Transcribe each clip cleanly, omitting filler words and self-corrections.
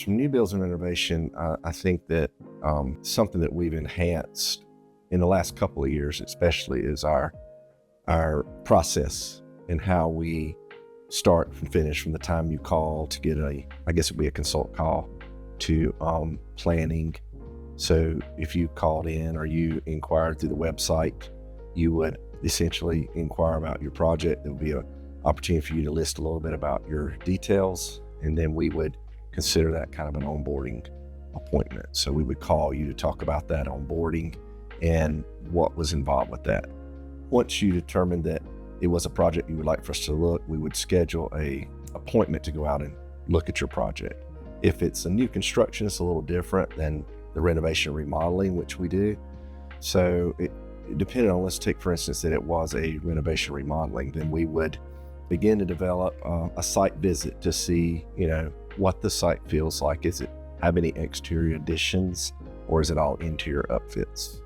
From new builds and renovation, I think that something that we've enhanced in the last couple of years, especially, is our process and how we start and finish from the time you call to get I guess it'd be a consult call, to planning. So if you called in or you inquired through the website, you would essentially inquire about your project. There would be an opportunity for you to list a little bit about your details, and then we would consider that kind of an onboarding appointment. So we would call you to talk about that onboarding and what was involved with that. Once you determined that it was a project you would like for us to look, we would schedule a appointment to go out and look at your project. If it's a new construction, it's a little different than the renovation and remodeling, which we do. So it depended on, let's take for instance that it was a renovation remodeling, then we would begin to develop a site visit to see, what the site feels like. Is it have any exterior additions, or is it all interior upfits?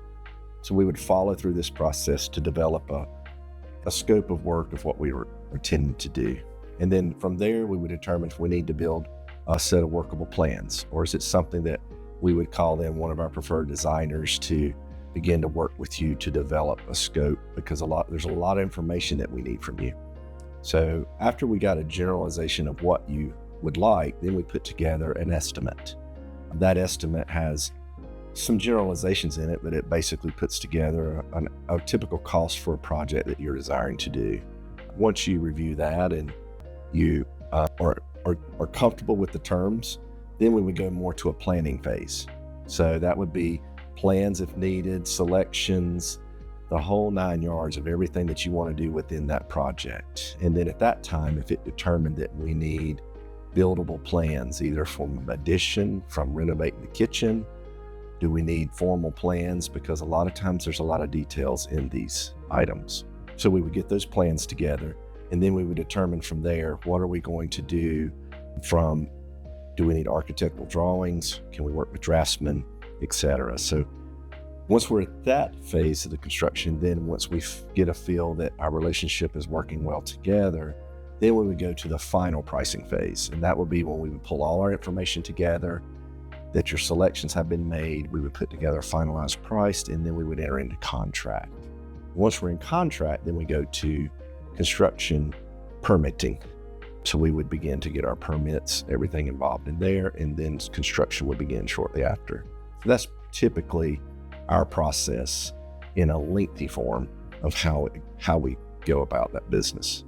So we would follow through this process to develop a scope of work of what we were intending to do. And then from there, we would determine if we need to build a set of workable plans, or is it something that we would call in one of our preferred designers to begin to work with you to develop a scope, because there's a lot of information that we need from you. So after we got a generalization of what you would like, then we put together an estimate. That estimate has some generalizations in it, but it basically puts together a typical cost for a project that you're desiring to do. Once you review that and you are comfortable with the terms, then we would go more to a planning phase. So that would be plans if needed, selections, the whole 9 yards of everything that you want to do within that project. And then at that time, if it determined that we need buildable plans, either from addition, from renovating the kitchen, do we need formal plans? Because a lot of times there's a lot of details in these items. So we would get those plans together, and then we would determine from there, what are we going to do do we need architectural drawings? Can we work with draftsmen, etc.? So once we're at that phase of the construction, then once we get a feel that our relationship is working well together, then we would go to the final pricing phase. And that would be when we would pull all our information together, that your selections have been made, we would put together a finalized price, and then we would enter into contract. Once we're in contract, then we go to construction permitting. So we would begin to get our permits, everything involved in there, and then construction would begin shortly after. So that's typically our process in a lengthy form of how we go about that business.